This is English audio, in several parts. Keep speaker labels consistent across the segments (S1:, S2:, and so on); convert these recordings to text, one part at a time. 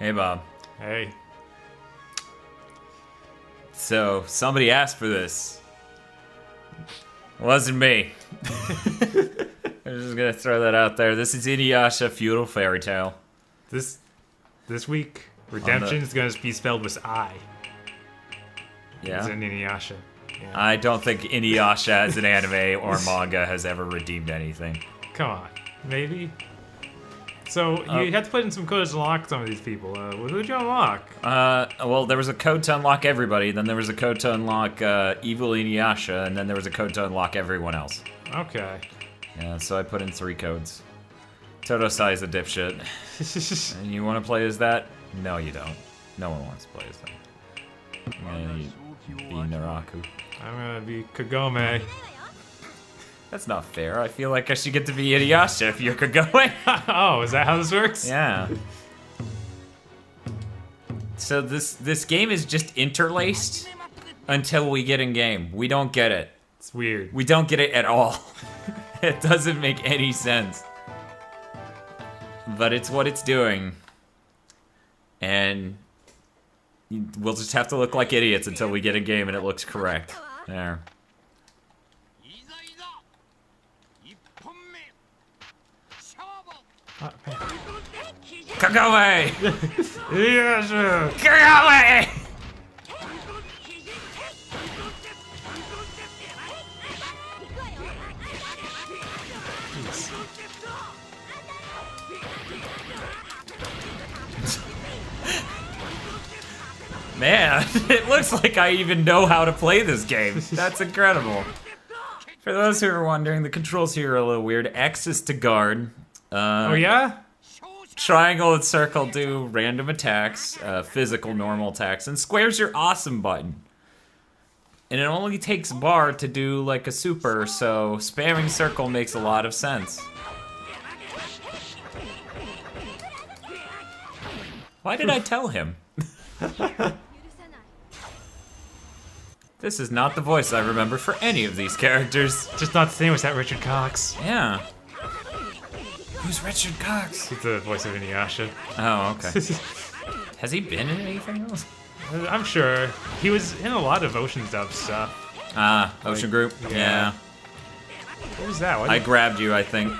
S1: Hey, Bob.
S2: Hey.
S1: So, somebody asked for this. It wasn't me. I'm just gonna throw that out there. This is Inuyasha Feudal Fairy Tale.
S2: This week, redemption is going to be spelled with I.
S1: Yeah?
S2: It's in Inuyasha. Yeah.
S1: I don't think Inuyasha as an anime or manga has ever redeemed anything.
S2: Come on. Maybe? So, you had to put in some codes to unlock some of these people. What did you unlock?
S1: Well, there was a code to unlock everybody, then there was a code to unlock Evil Inuyasha, and then there was a code to unlock everyone else.
S2: Okay.
S1: Yeah, so I put in 3 codes. Totosai is a dipshit. And you want to play as that? No, you don't. No one wants to play as that. I'm gonna be Naraku.
S2: I'm gonna be Kagome.
S1: That's not fair. I feel like I should get to be Inuyasha if you're Kagome.
S2: Oh, is that how this works?
S1: Yeah. So this game is just interlaced until we get in game. We don't get it.
S2: It's weird.
S1: We don't get it at all. It doesn't make any sense. But it's what it's doing. And we'll just have to look like idiots until we get in game and it looks correct. There.
S2: Oh, man.
S1: Kagome!
S2: Inuyasha!
S1: Kagome! Man, it looks like I even know how to play this game. That's incredible. For those who are wondering, the controls here are a little weird. X is to guard.
S2: Oh, yeah?
S1: Triangle and circle do random attacks, physical normal attacks, and square's your awesome button. And it only takes bar to do like a super, so spamming circle makes a lot of sense. Why did I tell him? This is not the voice I remember for any of these characters.
S2: Just not the same as that Richard Cox.
S1: Yeah. Who's Richard Cox?
S2: He's the voice of Inuyasha.
S1: Oh, okay. Has he been in anything else?
S2: I'm sure. He was in a lot of Ocean's Dub stuff.
S1: Ocean Group? Yeah.
S2: What was that?
S1: I grabbed you, I think.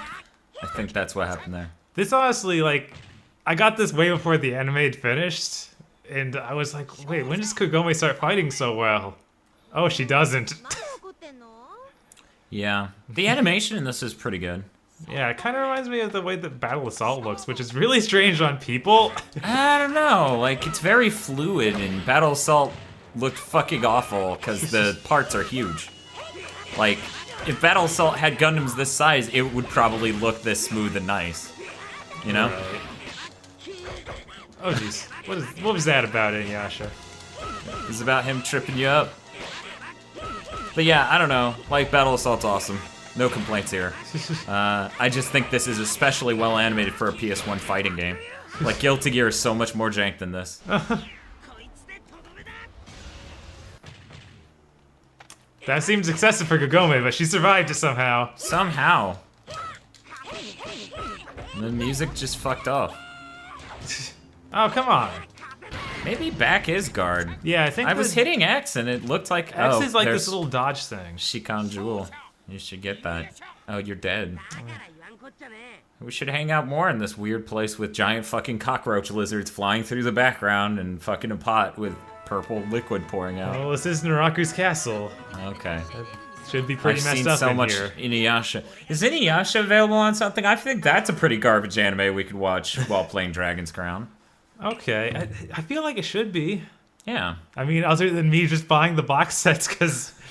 S1: I think that's what happened there.
S2: This honestly, like, I got this way before the anime had finished, and I was like, wait, when does Kagome start fighting so well? Oh, she doesn't.
S1: Yeah. The animation in this is pretty good.
S2: Yeah, it kind of reminds me of the way that Battle Assault looks, which is really strange on people.
S1: I don't know, like, it's very fluid, and Battle Assault looked fucking awful, because the parts are huge. Like, if Battle Assault had Gundams this size, it would probably look this smooth and nice. You know?
S2: Right. Oh, jeez. What was that about, Inuyasha?
S1: It's about him tripping you up. But yeah, I don't know, like, Battle Assault's awesome. No complaints here. I just think this is especially well animated for a PS1 fighting game. Like, Guilty Gear is so much more jank than this.
S2: That seems excessive for Kagome, but she survived it somehow.
S1: Somehow. And the music just fucked off.
S2: Oh, come on.
S1: Maybe back is guard.
S2: Yeah, I think
S1: I was hitting X and it looked like
S2: X is like
S1: there's
S2: this little dodge thing.
S1: Shikan Jewel. You should get that. Oh, you're dead. We should hang out more in this weird place with giant fucking cockroach lizards flying through the background and fucking a pot with purple liquid pouring out.
S2: Oh, this is Naraku's castle.
S1: Okay.
S2: That should be pretty messed up
S1: so
S2: in
S1: much
S2: here.
S1: Inuyasha. Is Inuyasha available on something? I think that's a pretty garbage anime we could watch while playing Dragon's Crown.
S2: Okay, I feel like it should be.
S1: Yeah.
S2: I mean, other than me just buying the box sets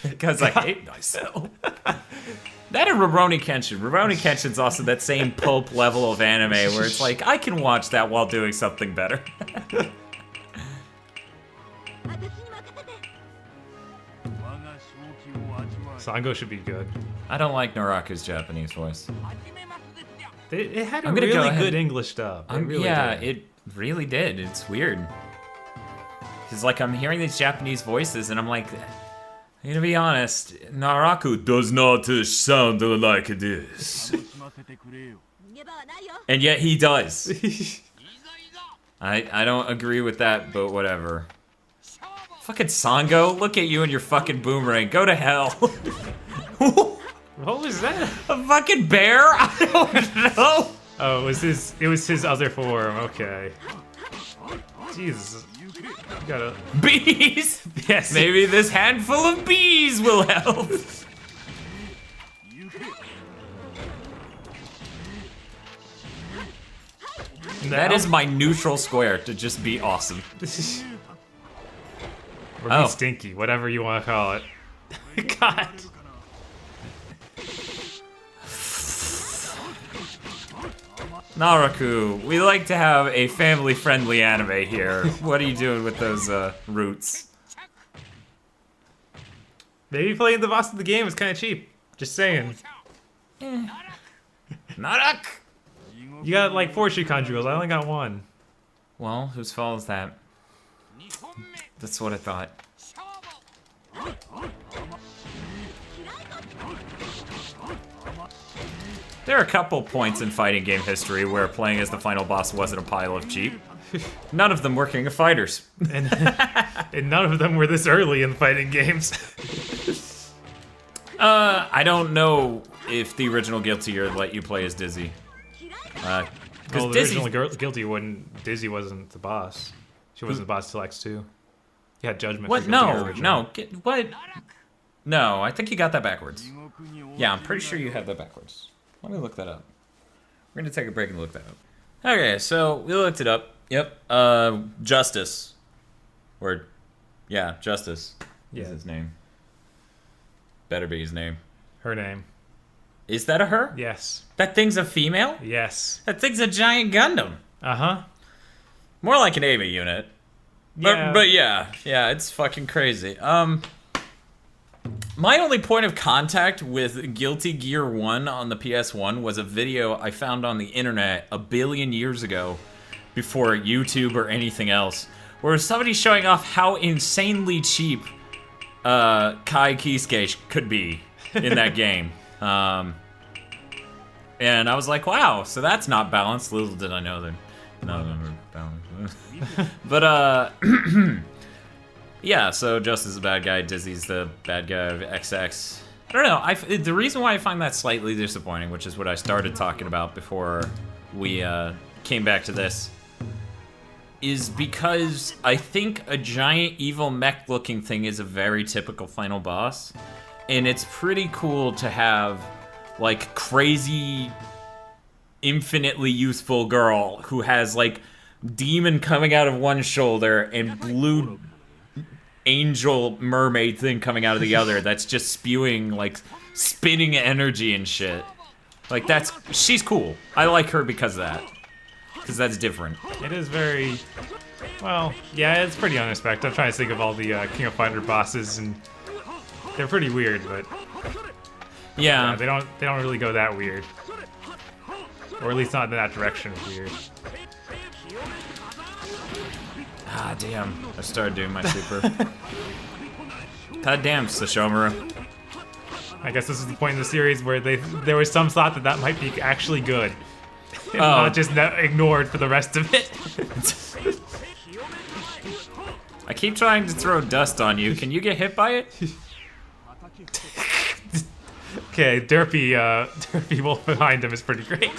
S1: Because I hate myself. That and Rurouni Kenshin. Rurouni Kenshin's also that same pulp level of anime where it's like, I can watch that while doing something better.
S2: Sango should be good.
S1: I don't like Naraku's Japanese voice.
S2: It had a
S1: I'm gonna go
S2: really
S1: ahead.
S2: good English dub. It really
S1: Yeah,
S2: did.
S1: it really did. It's weird. Because, like, I'm hearing these Japanese voices, and I'm like, I'm gonna be honest, Naraku does not sound like this. And yet he does. I don't agree with that, but whatever. Fucking Sango, look at you and your fucking boomerang. Go to hell.
S2: What was that?
S1: A fucking bear? I don't know.
S2: Oh, it was his other form, okay. Jesus. You gotta...
S1: Bees!
S2: Yes.
S1: Maybe this handful of bees will help. That is my neutral square to just be awesome.
S2: Or be stinky, whatever you want to call it. God.
S1: Naraku, we like to have a family-friendly anime here. What are you doing with those roots?
S2: Maybe playing the boss of the game is kind of cheap. Just saying.
S1: Narak!
S2: You got like 4 Shukan jewels, I only got 1.
S1: Well, whose fault is that? That's what I thought. There are a couple points in fighting game history where playing as the final boss wasn't a pile of cheap. None of them were King of Fighters.
S2: And none of them were this early in fighting games.
S1: I don't know if the original Guilty Gear let you play as Dizzy.
S2: Well, the original Guilty wouldn't. Dizzy wasn't the boss. She wasn't the boss till X2. You had Judgment.
S1: What?
S2: For Guilty Gear
S1: No,
S2: original.
S1: no. What? No, I think you got that backwards. Yeah, I'm pretty sure you had that backwards. Let me look that up. We're gonna take a break and look that up. Okay, so we looked it up. Yep. Justice. Or, yeah, Justice is his name. Better be his name.
S2: Her name.
S1: Is that a her?
S2: Yes.
S1: That thing's a female?
S2: Yes.
S1: That thing's a giant Gundam.
S2: Uh-huh.
S1: More like an AVA unit. But yeah, it's fucking crazy. My only point of contact with Guilty Gear 1 on the PS1 was a video I found on the internet a billion years ago, before YouTube or anything else, where somebody's showing off how insanely cheap Kai Kisuke could be in that game. And I was like, wow, so that's not balanced. Little did I know that none of them are balanced. But, yeah, so Justice is the bad guy, Dizzy's the bad guy of XX. I don't know, the reason why I find that slightly disappointing, which is what I started talking about before we came back to this, is because I think a giant evil mech-looking thing is a very typical final boss, and it's pretty cool to have, like, crazy, infinitely youthful girl who has, like, demon coming out of one shoulder and blue angel mermaid thing coming out of the other that's just spewing, like, spinning energy and shit. Like, she's cool. I like her because of that. Because that's different.
S2: It is very, well, yeah, it's pretty unexpected. I'm trying to think of all the King of Fighter bosses, and they're pretty weird, but
S1: yeah,
S2: they don't really go that weird, or at least not in that direction of weird.
S1: Ah, damn! I started doing my super. God damn, Sashomaru.
S2: I guess this is the point in the series where there was some thought that might be actually good. And not just ignored for the rest of it.
S1: I keep trying to throw dust on you. Can you get hit by it?
S2: Okay, Derpy Wolf behind him is pretty great.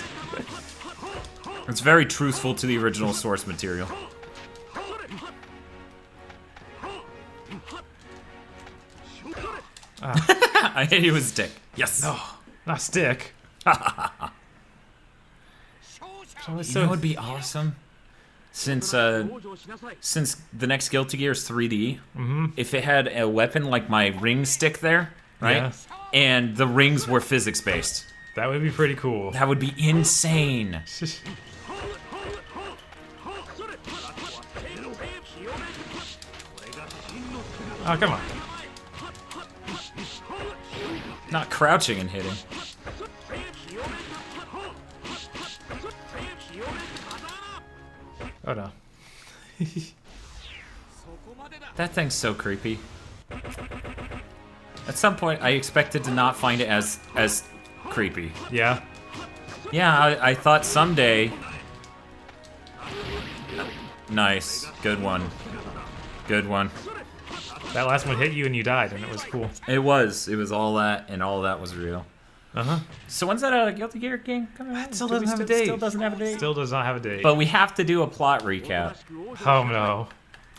S1: It's very truthful to the original source material. I hit you with a stick. Yes.
S2: No, not stick.
S1: You know what would be awesome? Since the next Guilty Gear is 3D, if it had a weapon like my ring stick there, right?
S2: Yeah.
S1: And the rings were physics-based.
S2: That would be pretty cool.
S1: That would be insane.
S2: Oh, come on.
S1: Not crouching and hitting.
S2: Oh no.
S1: That thing's so creepy. At some point, I expected to not find it as creepy.
S2: Yeah.
S1: Yeah, I thought someday Nice. Good one. Good one.
S2: That last one hit you and you died, and it was cool.
S1: It was. It was all that, and all that was real.
S2: Uh-huh.
S1: So when's that Guilty Gear game coming out?
S2: It still doesn't have a date.
S1: Still doesn't have a date.
S2: Still does not have a date.
S1: But we have to do a plot recap.
S2: Oh no.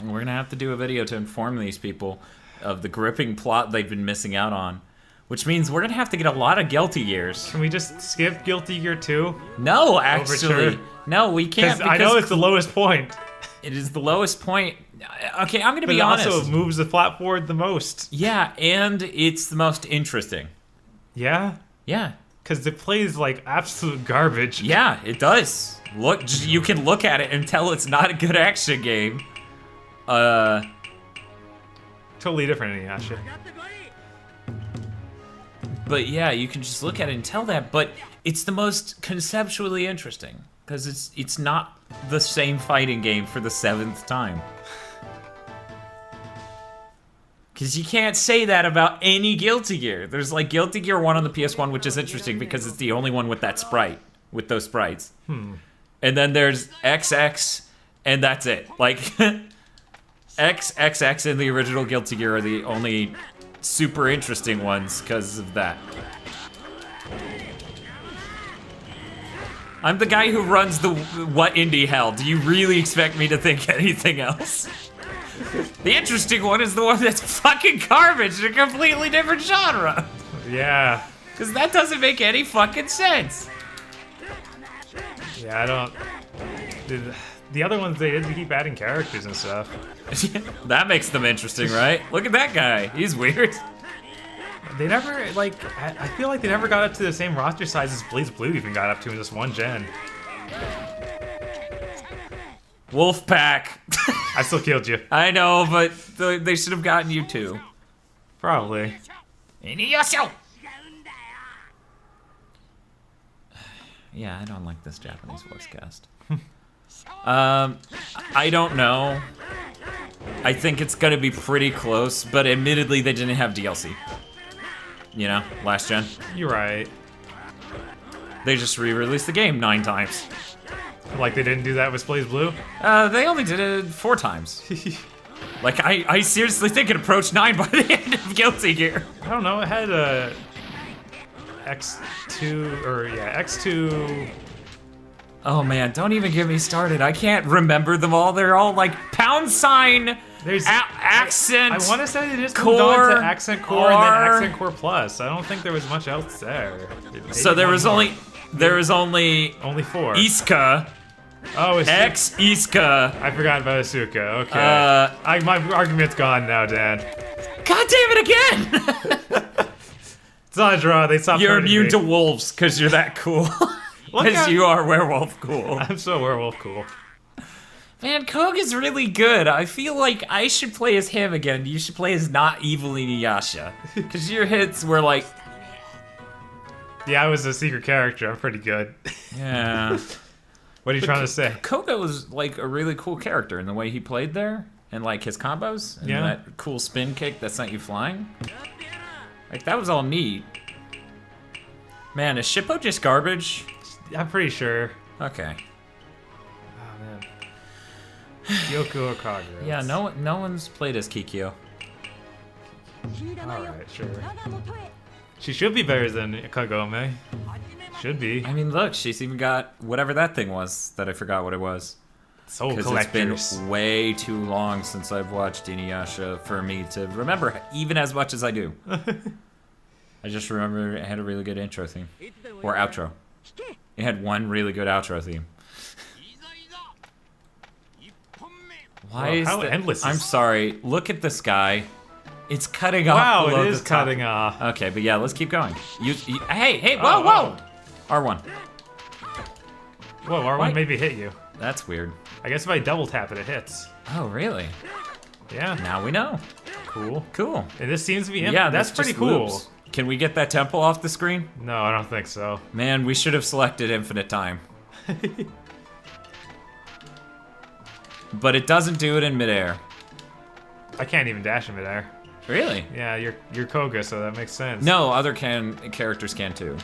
S1: We're gonna have to do a video to inform these people of the gripping plot they've been missing out on. Which means we're gonna have to get a lot of Guilty Gears.
S2: Can we just skip Guilty Gear 2?
S1: No, actually.
S2: Overture?
S1: No, we can't.
S2: I know it's the lowest point.
S1: It is the lowest point. Okay, I'm gonna
S2: But
S1: be
S2: it
S1: honest.
S2: also moves the plot forward the most.
S1: Yeah, and it's the most interesting.
S2: Yeah?
S1: Yeah.
S2: Because it plays like absolute garbage.
S1: Yeah, it does. Look, you can look at it and tell it's not a good action game.
S2: Totally different Inuyasha.
S1: But yeah, you can just look at it and tell that, but it's the most conceptually interesting. Because it's not the same fighting game for the 7th time. Because you can't say that about any Guilty Gear. There's like Guilty Gear 1 on the PS1, which is interesting because it's the only one with that sprite, with those sprites. And then there's XX, and that's it. Like, XXX and the original Guilty Gear are the only super interesting ones because of that. I'm the guy who runs the what indie hell. Do you really expect me to think anything else? The interesting one is the one that's fucking garbage in a completely different genre.
S2: Yeah.
S1: Because that doesn't make any fucking sense.
S2: Yeah, I don't... The other ones, they did keep adding characters and stuff.
S1: That makes them interesting, right? Look at that guy. He's weird.
S2: They never, like... I feel like they never got up to the same roster size as Blaze Blue even got up to in just one gen.
S1: Wolfpack.
S2: I still killed you.
S1: I know, but they should have gotten you too.
S2: Probably.
S1: Inuyasha! Yeah, I don't like this Japanese voice cast. I don't know. I think it's gonna be pretty close, but admittedly they didn't have DLC. You know, last gen.
S2: You're right.
S1: They just re-released the game 9 times.
S2: Like they didn't do that with Blaze Blue?
S1: They only did it 4 times. Like, I seriously think it approached 9 by the end of Guilty Gear.
S2: I don't know, it had a... X2, or yeah, X2...
S1: Oh man, don't even get me started. I can't remember them all. They're all like pound sign,
S2: There's
S1: accent.
S2: I want to say they just
S1: core,
S2: moved on to Accent Core and then
S1: R.
S2: Accent Core Plus. I don't think there was much else there.
S1: So there was only 4. Iska,
S2: Oh, it's
S1: X Iska.
S2: I forgot about Asuka. Okay. My argument's gone now, Dan.
S1: God damn it again!
S2: It's not a draw. They stopped.
S1: You're
S2: hurting
S1: immune
S2: me.
S1: to wolves because you're that cool. Because you are werewolf cool.
S2: I'm so werewolf cool.
S1: Man, Koga is really good. I feel like I should play as him again. You should play as not evil Inuyasha. Because your hits were like...
S2: Yeah, I was a secret character. I'm pretty good.
S1: Yeah.
S2: What are you trying to say?
S1: Koga was like a really cool character in the way he played there. And like his combos. And
S2: Yeah.
S1: that cool spin kick that sent you flying. Like that was all neat. Man, is Shippo just garbage?
S2: I'm pretty sure.
S1: Okay.
S2: Oh man. Yoko Okagura.
S1: Yeah, no one's played as Kikyo.
S2: Alright, sure. She should be better than Kagome. Should be.
S1: I mean, look, she's even got whatever that thing was that I forgot what it was.
S2: Soul
S1: Because
S2: collectors.
S1: it's been way too long since I've watched Inuyasha for me to remember even as much as I do. I just remember it had a really good intro theme. Or outro. It had one really good outro theme. Why is
S2: how
S1: the,
S2: endless
S1: I'm
S2: is-
S1: sorry, look at this guy. It's cutting off
S2: Wow,
S1: below
S2: it is
S1: the top.
S2: cutting off.
S1: Okay, but yeah, let's keep going. Hey, whoa, whoa! R1.
S2: Whoa, R1
S1: What?
S2: maybe hit you.
S1: That's weird.
S2: I guess if I double tap it, it hits.
S1: Oh, really?
S2: Yeah.
S1: Now we know.
S2: Cool.
S1: Cool.
S2: And this seems to be him.
S1: Yeah,
S2: that's
S1: this
S2: pretty
S1: just
S2: cool.
S1: loops. Can we get that temple off the screen?
S2: No, I don't think so.
S1: Man, we should have selected infinite time. But it doesn't do it in midair.
S2: I can't even dash in midair.
S1: Really?
S2: Yeah, you're Koga, so that makes sense.
S1: No, other characters can too.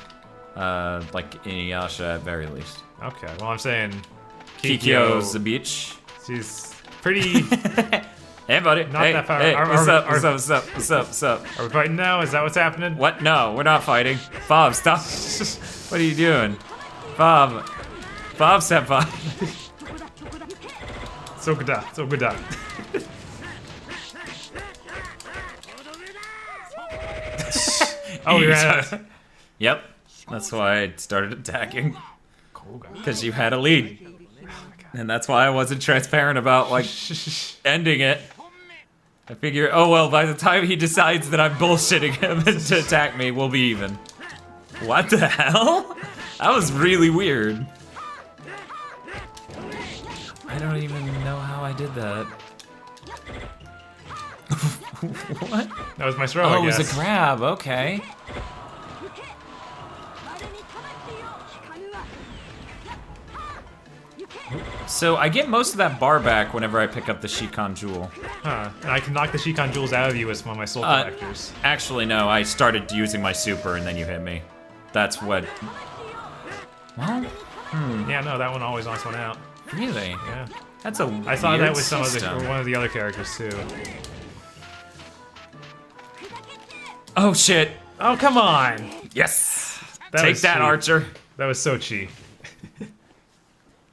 S1: Like Inuyasha at very least.
S2: Okay, well I'm saying
S1: Kikyo's a beach.
S2: She's pretty.
S1: Hey, buddy.
S2: Not
S1: hey,
S2: that far.
S1: Hey,
S2: Are-
S1: what's
S2: are-
S1: up? What's up? What's up? What's up? What's up?
S2: Are we fighting now? Is that what's happening?
S1: What? No, we're not fighting. Bob, stop. What are you doing? Bob. Bob, senpai.
S2: So good. So good. Oh, we ran out.
S1: Yep. That's why I started attacking. Because you had a lead. And that's why I wasn't transparent about, like, ending it. I figure, oh well, by the time he decides that I'm bullshitting him to attack me, we'll be even. What the hell? That was really weird. I don't even know how I did that. What?
S2: That was my throw,
S1: Oh,
S2: I
S1: it was
S2: guess.
S1: a grab, okay. So I get most of that bar back whenever I pick up the Shikon Jewel.
S2: Huh. And I can knock the Shikon Jewels out of you with one of my soul collectors.
S1: Actually, no, I started using my super and then you hit me. That's what... Well,
S2: Yeah, no, that one always knocks one out.
S1: really?
S2: Yeah.
S1: That's a
S2: I saw
S1: weird
S2: that with some of the,
S1: system.
S2: or one of the other characters too.
S1: Oh shit!
S2: Oh, come on!
S1: Yes!
S2: That
S1: Take
S2: was
S1: that,
S2: cheap.
S1: Archer!
S2: That was so cheap.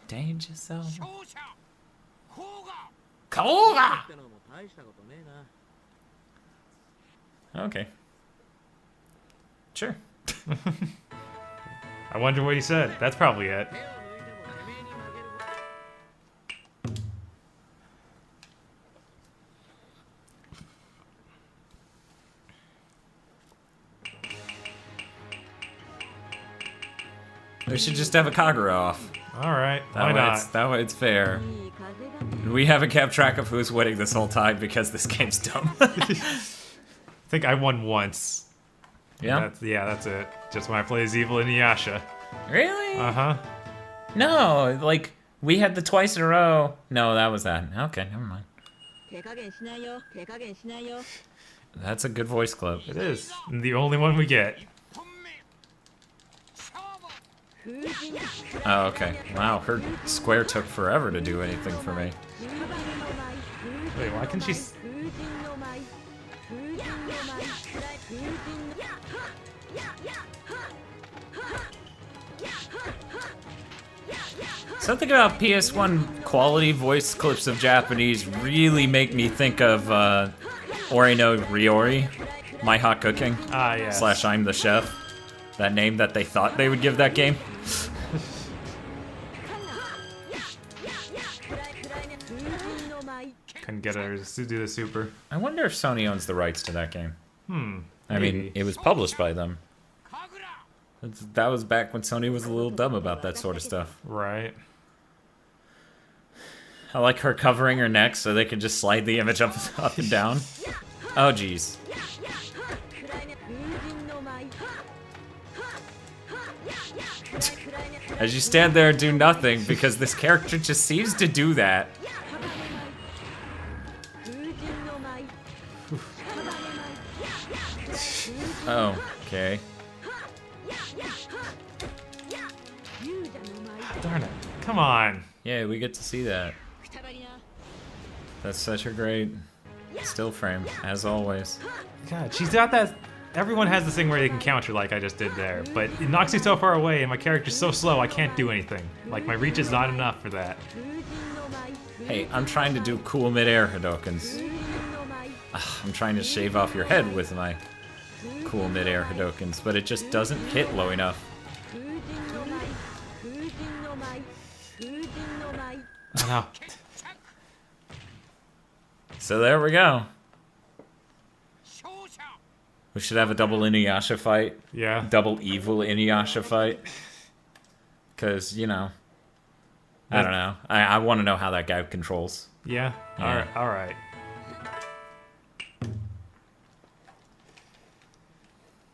S1: Danger zone. Koga! Okay. Sure.
S2: I wonder what he said. That's probably it.
S1: We should just have a Kagura off.
S2: Alright,
S1: That
S2: why
S1: way
S2: not?
S1: It's, that way it's fair. We haven't kept track of who's winning this whole time because this game's dumb.
S2: I think I won once.
S1: Yeah?
S2: That's it. Just when I play as evil Inuyasha.
S1: Really?
S2: Uh-huh.
S1: No, like, we had the twice in a row. No, that was that. Okay, never mind. That's a good voice clip.
S2: It is. And the only one we get.
S1: Oh, okay. Wow, her square took forever to do anything for me.
S2: Wait, why can she...
S1: Something about PS1 quality voice clips of Japanese really make me think of Ori no Ryori, My Hot Cooking,
S2: Ah, yes.
S1: / I'm the Chef. That name that they thought they would give that game.
S2: Couldn't get her to do the super.
S1: I wonder if Sony owns the rights to that game. I mean,
S2: Maybe.
S1: it was published by them. That was back when Sony was a little dumb about that sort of stuff.
S2: Right.
S1: I like her covering her neck so they can just slide the image up and down. Oh, jeez. As you stand there and do nothing, because this character just seems to do that. Oh, okay.
S2: Darn it. Come on.
S1: Yeah, we get to see that. That's such a great still frame, as always.
S2: God, she's got that... Everyone has this thing where they can counter like I just did there, but it knocks me so far away and my character's so slow I can't do anything. Like, my reach is not enough for that.
S1: Hey, I'm trying to do cool mid-air Hadokens. I'm trying to shave off your head with my cool mid-air Hadokens, but it just doesn't hit low enough.
S2: Oh, no.
S1: So there we go. We should have a double Inuyasha fight.
S2: Yeah.
S1: Double evil Inuyasha fight. Because, you know, I don't know. I want to know how that guy controls.
S2: Yeah?
S1: Yeah.
S2: Alright.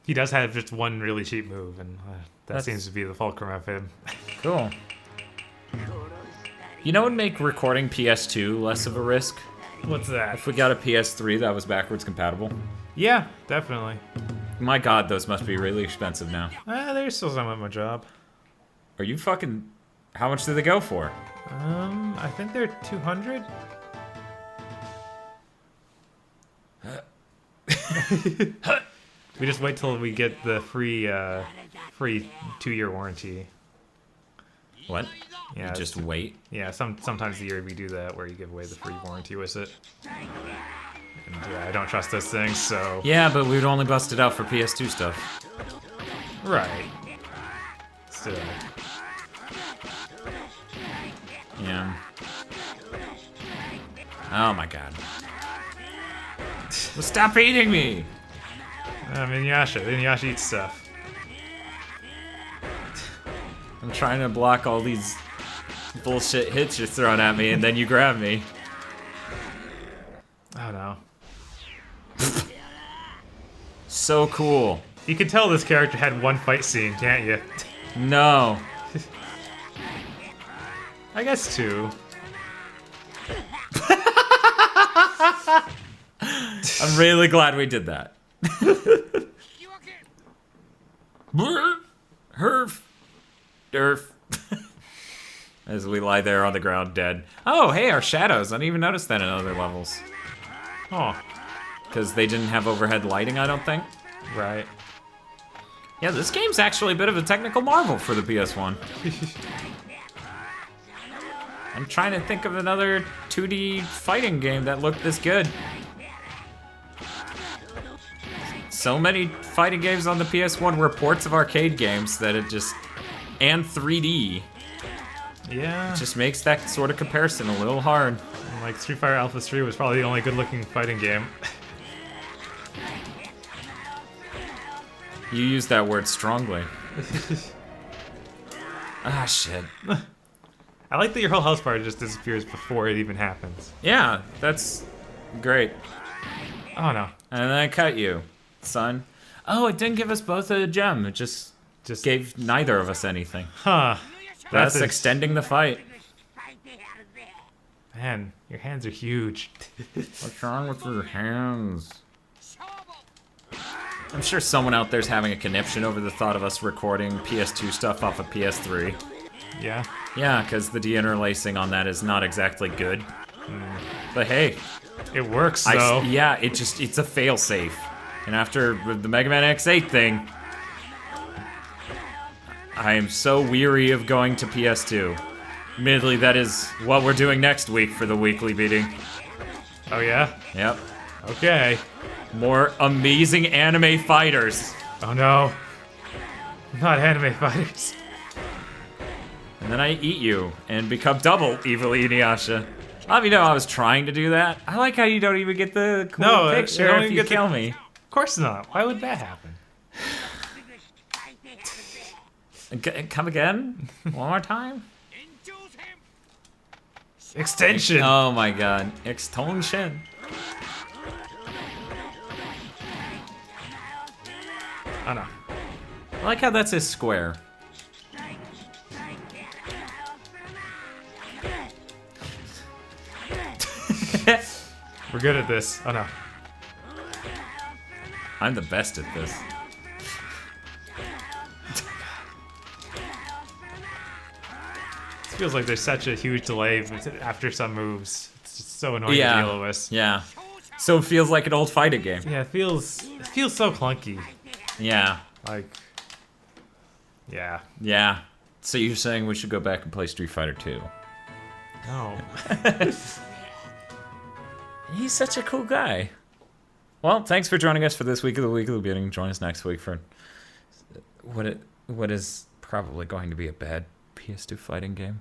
S2: He does have just one really cheap move, and that seems to be the fulcrum of him.
S1: Cool. You know what would make recording PS2 less of a risk?
S2: What's that?
S1: If we got a PS3 that was backwards compatible.
S2: Yeah, definitely.
S1: My god, those must be really expensive now.
S2: There's still some at my job.
S1: Are you fucking... How much do they go for?
S2: I think they're 200. We just wait till we get the free 2-year warranty.
S1: What?
S2: Yeah,
S1: You just wait.
S2: Yeah, sometimes the year we do that where you give away the free warranty with it. And I don't trust those things, so...
S1: Yeah, but we'd only bust it out for PS2 stuff.
S2: Right. Still.
S1: Yeah. Oh my god. Well, stop eating me!
S2: Inuyasha. Inuyasha eats stuff.
S1: I'm trying to block all these bullshit hits you're throwing at me, and then you grab me.
S2: Oh no.
S1: So cool.
S2: You can tell this character had one fight scene, can't you?
S1: No.
S2: I guess 2.
S1: I'm really glad we did that. Herf. Derf. As we lie there on the ground dead. Oh, hey, our shadows. I didn't even notice that in other levels.
S2: Oh,
S1: Because they didn't have overhead lighting, I don't think.
S2: right.
S1: Yeah, this game's actually a bit of a technical marvel for the PS1. I'm trying to think of another 2D fighting game that looked this good. So many fighting games on the PS1 were ports of arcade games that it just... And 3D.
S2: Yeah.
S1: Just makes that sort of comparison a little hard.
S2: Like Street Fighter Alpha 3 was probably the only good-looking fighting game.
S1: You use that word strongly. Ah, shit.
S2: I like that your whole health bar just disappears before it even happens.
S1: Yeah, that's great.
S2: Oh no.
S1: And then I cut you, son. Oh, it didn't give us both a gem. It just gave neither of us anything.
S2: Huh.
S1: That's
S2: That's
S1: extending the fight.
S2: Man, your hands are huge.
S1: What's wrong with your hands? I'm sure someone out there's having a conniption over the thought of us recording PS2 stuff off of PS3.
S2: Yeah.
S1: Yeah, because the deinterlacing on that is not exactly good. But hey,
S2: It works though.
S1: yeah, it's a failsafe. And after the Mega Man X8 thing, I am so weary of going to PS2. Admittedly, that is what we're doing next week for the weekly beating.
S2: Oh yeah?
S1: Yep.
S2: Okay.
S1: More amazing anime fighters.
S2: Oh no. Not anime fighters.
S1: And then I eat you and become double evil Inuyasha. Let me know I was trying to do that. I like how you don't even get the cool
S2: No, you
S1: picture
S2: don't
S1: if
S2: even
S1: you
S2: get the-
S1: kill me.
S2: Of course not. Why would that happen?
S1: Come again? One more time?
S2: Extension.
S1: Oh my god. Extension.
S2: Oh no.
S1: I like how that's a square.
S2: We're good at this. Oh no.
S1: I'm the best at this.
S2: It feels like there's such a huge delay after some moves. It's just so annoying to deal with.
S1: Yeah. So it feels like an old fighting game.
S2: Yeah, it feels so clunky.
S1: Yeah.
S2: Like, yeah.
S1: Yeah. So you're saying we should go back and play Street Fighter 2?
S2: No.
S1: He's such a cool guy. Well, thanks for joining us for this week of the Weekly Beating. Join us next week for what is probably going to be a bad PS2 fighting game.